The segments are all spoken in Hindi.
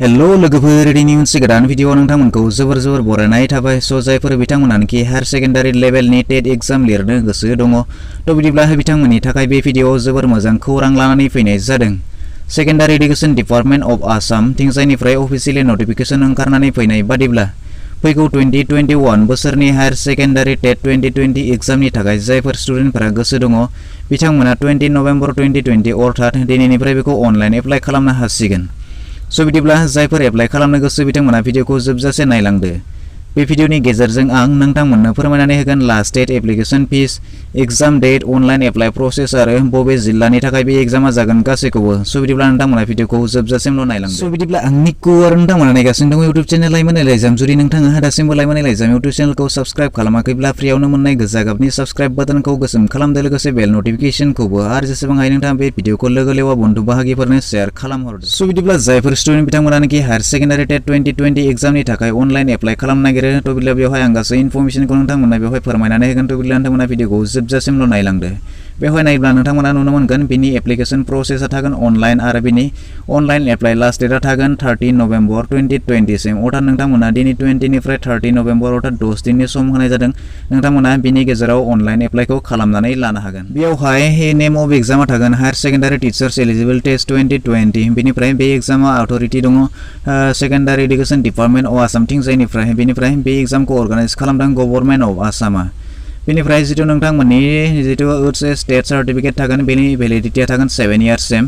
हेलो लोगोफोर दिनै मोनसे गोदान भिडिअ नोंथांमोनखौ जोबोर बरायनाय थाबाय जायफोर बिथांमोनानोखि हायर सेकेन्डारि लेभेलनि टेट एग्जाम लिरनो गोसो दङ बिदिब्ला बिथांमोननि थाखाय बे भिडिअआव जोबोर मोजां खौरां लानानै फैनाय जादों। Secondary education department of Assam थिंजायनिफ्राय अफिसियेलि नटिफिकेशन ओंखारनानै फैनाय बादिब्ला फैगौ 2021 बोसोरनि हायर सेकेन्डारि टेट 2020 एग्जामनि थाखाय जायफोर स्टुडेन्टफोरा गोसो दङ बिथांमोना 20 नभेम्बर 2020 अर्थात दिनैनिफ्राय बेखौ अनलाइन एप्लाइ खालामनो हासिगोन। बिदिब्ला जायफोर एप्लाइ खालामनो गोसो बिथांमोना भिडिअखौ जोबजासे नायलांदो। बे भिडिअनि गेजेरजों आं नोंथांमोननो फोरमायनानै होगोन last date, application fees, exam date, online apply process आरो बबे जिल्लानि थाखाय बे एग्जामा जागोन गासैखौबो। बिदिब्ला नोंथांमोना भिडिअखौ जोबजासिमल' नायलांदो। बिदिब्ला आंनिखौ आरो नोंथांमोना नायगासिनो दङ इउटिउब चेनेल लाइमोन एलाइजाम। जुदि नोंथाङा दासिमबो लाइमोन एलाइजाम इउटिउब चेनेलखौ साबस्क्राइब खालामाखैब्ला फ्रियावनो मोननाय गोजा गाबनि साबस्क्राइब बाटनखौ गोसोम खालामदो, लोगोसे बेल नटिफिकेशनखौबो आरो जेसेबां हायो नोंथाङा बे भिडिअखौ लोगो लेवा बन्धु बाहागिफोरनो शेयार खालामहरदो। बिदिब्ला जायफोर स्टुडेन्ट बिथांमोनानोखि हायर सेकेन्डारि टेट 2020 एग्जामनि थाखाय अनलाइन एप्लाइ खालामनो नागिरो बिदिब्ला बेवहाय आं गासै इनफरमेशनखौ नोंथांमोना बेवहाय फोरमायनानै होगोन। बिदिब्ला नोंथांमोना भिडिअखौ जोबजासिमल' नायलांदो। बेवहाय नायोब्ला नोंथांमोना नुनो मोनगोन बिनि एप्लिकेशन प्रसेसा थागोन अनलाइन आरो बिनि अनलाइन एप्लाइ लास्ट डेटआ थागोन 30 नभेम्बर 2020 सिम। अर्थात नोंथांमोना दिनै 20 निफ्राय 30 नभेम्बर अर्थात 10 दिननि सम होनाय जादों। नोंथांमोना बिनि गेजेराव अनलाइन एप्लाइखौ खालामनानै लानो हागोन। बेवहाय नेम अफ एग्जामा थागोन higher secondary teachers eligible test 2020। बेनिफ्राय बे एग्जामा अथरिटि दङ secondary education department of Assam थिंजायनिफ्राय। बेनिफ्राय बे एग्जामखौ अर्गानाइज खालामदों गभर्नमेन्ट अफ आसामा। बेनिफ्राय जिथु नोंथांमोननि जिथु स्टेट सार्टिफिकेट थागोन बेनि भेलिडिटिया थागोन 7 इयार्ससिम।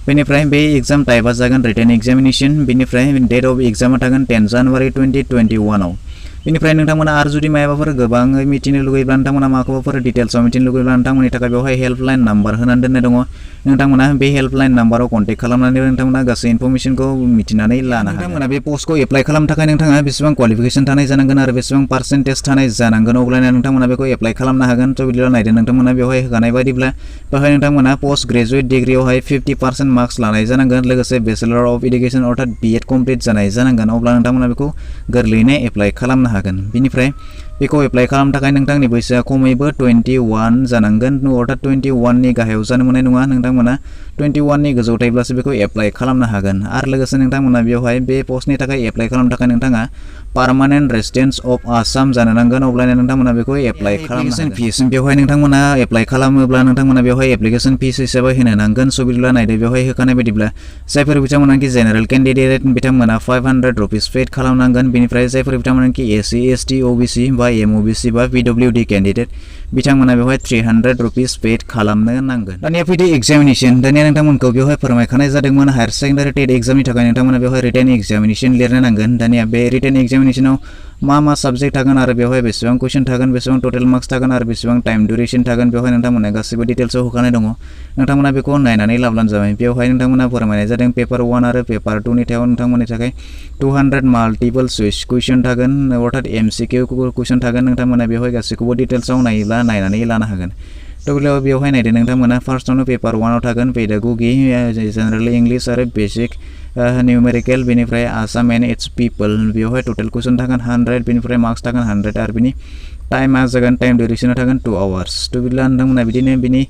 बेनिफ्राय बे एग्जाम टाइपआ जागोन रिटेन एग्जामिनेशन। बेनिफ्राय डेट अफ एग्जामा थागोन 10 जानुवारि 2021 आव। बेनिफ्राय नोंथांमोना आरो जुदि माबाफोर गोबाङै मिथिनो लुगैब्ला नोंथांमोना माखौबाफोर डिटेल्सआव मिथिनो लुगैब्ला नोंथांमोननि थाखाय बेवहाय हेल्पलाइन नाम्बार होनानै दोननाय दङ। नोंथांमोना बे हेल्पलाइन नाम्बाराव कन्टेक्ट खालामनानै नोंथांमोना गासै इनफरमेशनखौ मिथिनानै लानो हागोन। नोंथांमोना बे पस्टखौ एप्लाइ खालामनो थाखाय नोंथाङा बेसेबां क्वालिफिकेशन थानाय जानांगोन आरो बेसेबां पार्सेन्टेज थानाय जानांगोन अब्लाना नोंथांमोना बेखौ एप्लाइ खालामनो हागोन। बिदिब्ला नायदो नोंथांमोना बेवहाय होखानाय बायदिब्ला बेवहाय नोंथांमोना पोस्ट ग्रेजुवेट डिग्रियावहाय 50% मार्क्स लानाय जानांगोन, लोगोसे बेचेलर अफ एडुकेशन अर्थात BEd कमप्लिट जानाय जानांगोन। अब्ला नोंथांमोना बेखौ गोरलैयैनो एप्लाइ खालामनो हागोन। बेनिफ्राय बेखौ एप्लाइ खालामनो थाखाय नोंथांनि बैसोआ खमैबो 21 जानांगोन अर्थात 21 नि गाहायाव जानो मोननाय नङा। नोंथांमोना 21 नि गोजौ थायोब्लासो बेखौ एप्लाइ खालामनो हागोन। आरो लोगोसे नोंथांमोना बेवहाय बे पस्टनि थाखाय एप्लाइ खालामनो थाखाय नोंथाङा पार्मानेन्ट रेसिडेन्स अफ आसाम जानो नांगोन। अब्लानो नोंथांमोना बेखौ एप्लाइ खालामनो हागोन। फिस बेवहाय नोंथांमोना एप्लाइ खालामोब्ला नोंथांमोना बेवहाय एप्लिकेशन फिस हिसाबै होनो नांगोन। बिदिब्ला नायदो बेवहाय होखानाय बायदिब्ला जायफोर बिथांमोनाखि जेनेरेल केन्डिडेट बिथांमोना 500 रुपिस पेड खालामनांगोन। बेनिफ्राय जायफोर बिथांमोनाखि SC ST OBC बा MOBC बा PWD केन्डिडेट बिथांमोना बेवहाय 300 रुपिस पेड खालामनो नांगोन। दानिया फैदो एग्जामिनेशन। दानिया नोंथांमोनखौ बेवहाय फोरमायखानाय जादोंमोन हायर सेकेन्डारि टेट एग्जामनि थाखाय नोंथांमोना बेवहाय रिटेन एग्जामिनेशन लिरनो नांगोन। दानिया बे रिटेन एग्जामिनेशनाव मा साबजेक्ट थागोन आरो बेवहाय बेसेबां कुइसन थागोन, बेसेबां टोटेल मार्क्स थागोन आरो बेसेबां टाइम डिउरेशन थागोन बेवहाय नोंथांमोना गासैबो डिटेल्सआव होखानाय दङ। नोंथांमोना बेखौ नायनानै लाब्लानो जाबाय। बेवहाय नोंथांमोना फोरमायनाय जादों पेपार 1 आरो पेपार 2 नि थाखाय नोंथांमोननि थाखाय 200 माल्टिपल चइस कुइसन थागोन अर्थात MCQ कुइसन थागोन। नोंथांमोना बेवहाय गासैखौबो डिटेल्सआव नायोब्ला नायनानै लानो हागोन। बेवहाय नायदो नोंथांमोना फार्स्टआवनो पेपार 1 आव थागोन पेडागोगी, जेनेरेल इंलिश आरो बेसिक न्यूमेरिकल। बेनिफ्राय आसाम एन्ड इट्स पिपल बेवहाय टोटल कुइसन थागोन 100। बेनिफ्राय मार्क्स थागोन 100 आरो बिनि टाइमा जागोन टाइम डिउरेशना थागोन 2 आवार्स। बिदिब्ला नोंथांमोना बिदिनो बिनि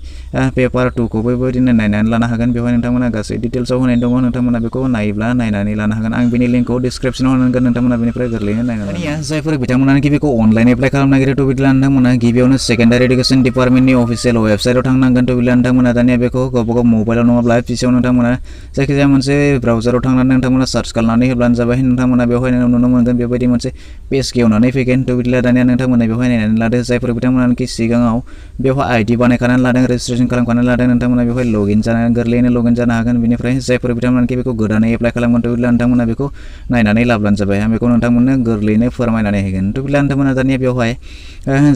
पेपार 2 खौबो बेबायदिनो नायनानै लानो हागोन। बेवहाय नोंथांमोना गासै डिटेल्सआव होनाय दङ। नोंथांमोना बेखौ नायोब्ला नायनानै लानो हागोन। आं बिनि लिंकखौ डिसक्रिप्शनाव होनांगोन। नोंथांमोना बेनिफ्राय गोरलैयैनो नायनानै जायफोर बिथांमोनानोखि बेखौ अनलाइन एप्लाइ खालामनो नागिरो बिदिब्ला नोंथांमोना गिबियावनो सेकेन्डारि एडुकेशन डिपार्टमेन्टनि अफिसियेल वेबसाइटआव थांनांगोन। बिदिब्ला नोंथांमोना दानिया बेखौ गावबा गाव मबाइलाव नङाब्ला पिसिआव नोंथांमोना जायखिजाया मोनसे ब्राउजाराव थांनानै नोंथांमोना सार्च खालामनानै होब्लानो जाबाय। नोंथांमोना बेवहाय नुनो मोनगोन बेबायदि मोनसे पेज गेवनानै फैगोन। बिदिब्ला दानिया नोंथांमोना बेवहाय नायनानै लादो जायफोर बिथांमोनानोखि सिगाङाव बेवहाय ID बानायखानानै लादों, रेजिस्ट्रेसन खालामखानानै लादों, नोंथांमोना बेवहाय लगइन जानानै गोरलैयैनो लगइन जानो हागोन। बेनिफ्राय जायफोर बिथांमोनानोखि बेखौ गोदानै एप्लाइ खालामगोन बिदिब्ला नोंथांमोना बेखौ नायनानै लाब्लानो जाबाय। आं बेखौ नोंथांमोननो गोरलैयैनो फोरमायनानै होगोन। बिदिब्ला नोंथांमोना दानिया बेवहाय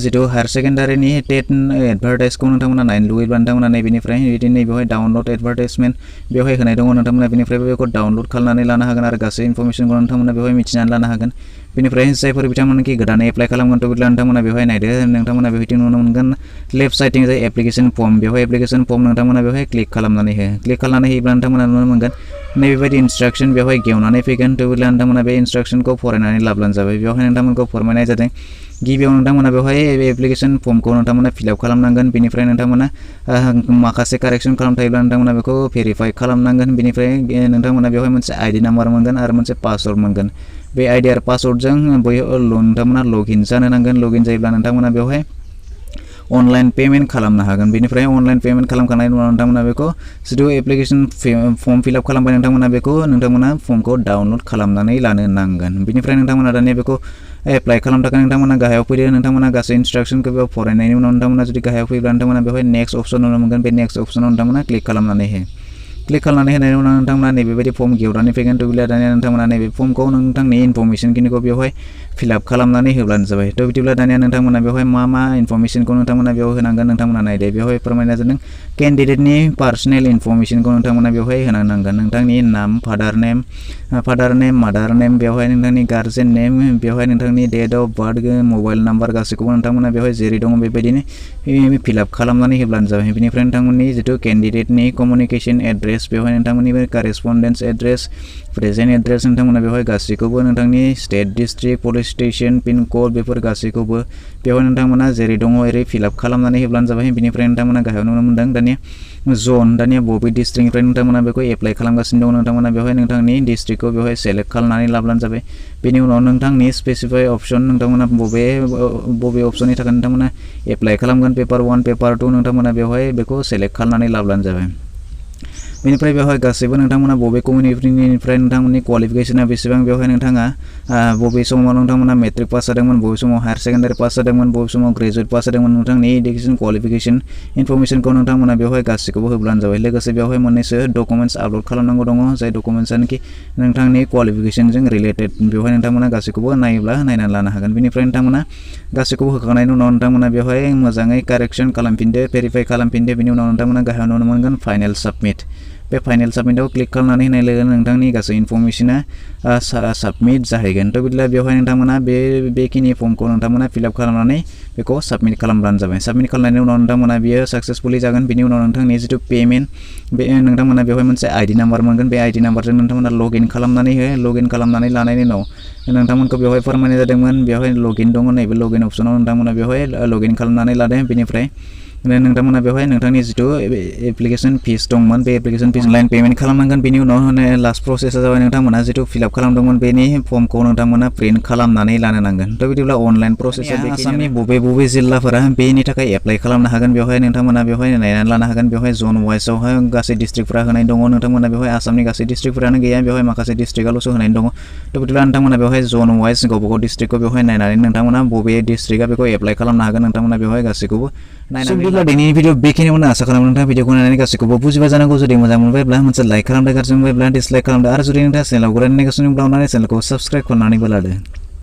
जिथु हायर सेकेन्डारिनि टेट एडभार्टाइजखौ नोंथांमोना नायनो लुगैब्ला नोंथांमोना नैबेनिफ्राय बिदिनो बेवहाय डाउनलड एडभार्टाइजमेन्ट बेवहाय होनाय दङ। नोंथांमोना बेनिफ्रायबो बेखौ डाउनलड खालामनानै लानो हागोन आरो गासै इनफरमेशनखौ नोंथांमोना बेवहाय मिथिनानै लानो हागोन। बेनिफ्राय जायफोर बिथांमोनानोखि गोदानै एप्लाइ खालामगोन बिदिब्ला नोंथांमोना बेवहाय नायदो नोंथांमोना बेवहाय नुनो मोनगोन लेफ्ट साइडथिं जाय एप्लिकेशन फर्म बेवहाय एप्लिकेशन फर्म नोंथांमोना बेवहाय क्लिक खालामनानै हो। क्लिक खालामनानै होयोब्ला नोंथांमोना नुनो मोनगोन नैबेबायदि इन्सट्राक्शन बेवहाय गेवनानै फैगोन। बिदिब्ला नोंथांमोना बे इन्सट्राक्शनखौ फरायनानै लाब्लानो जाबाय। बेवहाय नोंथांमोनखौ फोरमायनाय जादों गिबियाव नोंथांमोना बेवहाय एप्लिकेशन फर्मखौ नोंथांमोना फिलआप खालामनांगोन बेनिफ्राय नोंथांमोना माखासे कारेक्सन खालामथायोब्ला नोंथांमोना बेखौ भेरिफाइ खालामनांगोन बेनिफ्राय नोंथांमोना बेवहाय मोनसे आइडि नाम्बार मोनगोन आरो मोनसे पासवर्ड मोनगोन बे आइडि आरो पासवर्डजों नोंथांमोना लगइन जानो नांगोन लगइन जायोब्ला नोंथांमोना बेवहाय अनलाइन पेमेन्ट खालामनो हागोन बेनिफ्राय अनलाइन पेमेन्ट खालामखांनायनि उनाव नोंथांमोना बेखौ जिथु एप्लिकेशन फर्म फिलआप खालामबाय नोंथांमोना फर्मखौ डाउनलड खालामनानै लानो नांगोन बेनिफ्राय नोंथांमोना दानिया बेखौ एप्लाइ खालामनो थाखाय नोंथांमोना गाहायाव फैदो नोंथांमोना गासै इन्सट्राक्सनखौ बेयाव फरायनायनि उनाव नोंथांमोना जुदि गाहायाव फैब्ला नोंथांमोना बेवहाय नेक्स्ट अप्शन नुनो मोनगोन बे नेक्स्ट अप्शनाव नोंथांमोना क्लिक खालामनानै हो क्लिक खालामनानै होनायनि उनाव नोंथांमोना नैबेबायदि फर्म गेवनानै फैगोन थ' बिदिब्ला दानिया नोंथांमोना नैबे फर्मखौ नोंथांनि इनफरमेशनखिनिखौ बेवहाय फिलआप खालामनानै होब्लानो जाबाय थ' बिदिब्ला दानिया नोंथांमोना बेवहाय मा इनफरमेशनखौ नोंथांमोना बेयाव होनांगोन नोंथांमोना नायदो बेवहाय फोरमायना जादों केन्डिडेटनि पार्सनेल इनफरमेशनखौ नोंथांमोना बेवहाय होनो नांगोन नोंथांनि नाम फादार नेम मादार नेम बेवहाय नोंथांनि गार्जेन नेम बेवहाय नोंथांनि date of birth mobile number गासैखौबो नोंथांमोना बेवहाय जेरै दङ बेबायदिनो फिलआप खालामनानै होब्लानो जाबाय बेनिफ्राय नोंथांमोननि जिथु केन्डिडेटनि कमिउनिकेशन एड्रेस बेवहाय नोंथांमोननि कारेसपन्डेन्स एड्रेस प्रेजेन्ट एड्रेस नोंथांमोना बेवहाय गासैखौबो नोंथांनि state district police station pin code before गासैखौबो बेवहाय नोंथांमोना जेरै दङ एरै फिलआप खालामनानै होब्लानो जाबाय बेनिफ्राय नोंथांमोना गाहायाव नुनो मोनदों दानिया बबे डिस्ट्रिक्टनिफ्राय नोंथांमोना बेखौ एप्लाइ खालामगासिनो दङ नोंथांमोना बेवहाय नोंथांनि डिस्ट्रिक्टखौ बेवहाय सेलेक्ट खालामनानै लाब्लानो जाबाय बेनि उनाव नोंथांनि स्पेसिफाइ अप्शन नोंथांमोना बबे अपसननि थाखाय नोंथांमोना एप्लाइ खालामगोन पेपार 1 पेपार 2 नोंथांमोना बेवहाय बेखौ सेलेक्ट खालामनानै लाब्लानो जाबाय बेनिफ्राय बेवहाय गासैबो नोंथांमोना बबे कमिउनिटिनिफ्राय नोंथांमोननि क्वालिफिकेशना बेसेबां बेवहाय नोंथाङा बबे समाव नोंथांमोना मेट्रिक पास जादोंमोन बबे समाव हायार सेकेन्डारि पास जादोंमोन बबे समाव ग्रेजुवेट पास जादोंमोन नोंथांनि इडुकेसन क्वालिफिकेशन इनफरमेशनखौ नोंथांमोना बेवहाय गासैखौबो होब्लानो जाबाय लोगोसे बेवहाय मोननैसो डकुमेन्ट्स आपल'ड खालामनांगौ दङ जाय डकुमेन्ट्सआनोखि नोंथांनि क्वालिफिकेशनजों रिलेटेड बेवहाय नोंथांमोना गासैखौबो नायनानै लानो हागोन बेनिफ्राय नोंथांमोना गासैखौबो होखांनायनि उनाव नोंथांमोना बेवहाय मोजाङै कारेक्सन खालामफिनदो भेरिफाइ खालामफिनदो बेनि उनाव नोंथांमोना गाहायाव नुनो मोनगोन फाइनेल साबमिट बे फाइनेल साबमिटआव क्लिक खालामनानै होनाय लोगो नोंथांनि गासै इनफरमेशना साबमिट जाहैगोन थ' बिदिब्ला बेवहाय नोंथांमोना बेखिनि फर्मखौ नोंथांमोना फिलआप खालामनानै बेखौ साबमिट खालामब्लानो जाबाय साबमिट खालामनायनि उनाव नोंथांमोना बियो साक्सेसफुलि जागोन बिनि उनाव नोंथांनि जिथु पेमेन्ट बे नोंथांमोना बेवहाय मोनसे आइडि नाम्बार मोनगोन बे आइडि नाम्बारजों नोंथांमोना लगइन खालामनानै हो लगइन खालामनानै लानायनि उनाव नोंथांमोनखौ बेवहाय फोरमायनाय जादोंमोन बेवहाय लगइन दङ नैबे लगइन अपसनाव नोंथांमोना बेवहाय लगइन खालामनानै लादों बेनिफ्राय नोंथांमोना बेवहाय नोंथांनि जिथु एप्लिकेशन फिस दंमोन बे एप्लिकेशन फिस अनलाइन पेमेन्ट खालामनांगोन बेनि उनाव लास्ट प्रसेसआ जाबाय नोंथांमोना जिथु फिलआप खालामदोंमोन बेनि फर्मखौ नोंथांमोना प्रिन्ट खालामनानै लानो नांगोन थ' बिदिब्ला अनलाइन प्रसेसआ आसामनि बबे जिल्लाफोरा बेनि थाखाय एप्लाइ खालामनो हागोन बेवहाय नोंथांमोना बेवहाय नायनानै लानो हागोन बेवहाय जन वाइसआवहाय गासै डिस्ट्रिक्टफोरा होनाय दङ नोंथांमोना बेवहाय आसामनि गासै डिस्ट्रिक्टफोरानो गैया बेवहाय माखासे डिस्ट्रिक्टआल'सो होनाय दङ थ' बिदिब्ला नोंथांमोना बेवहाय जन वाइस गावबा गाव डिस्ट्रिक्टखौ बेवहाय नायनानै नोंथांमोना बबे डिस्ट्रिक्टआ बेखौ एप्लाइ खालामनो हागोन नोंथांमोना बेवहाय गासैखौबो नायनानै दिनैनि भिडिअ बेखिनियावनो आसा खालामो नोंथाङा भिडिअखौ नायनानै गासैखौबो बुजिबाय जानांगौ जुदि मोजां मोनबायब्ला मोनसे लाइक खालामदो गाज्रि मोनबायब्ला डिसलाइक खालामदो आरो जुदि नोंथाङा चेनेलाव गोदान नायगासिनो दंब्ला अननानै चेनेलखौ साबस्क्राइब खालामनानैबो लादो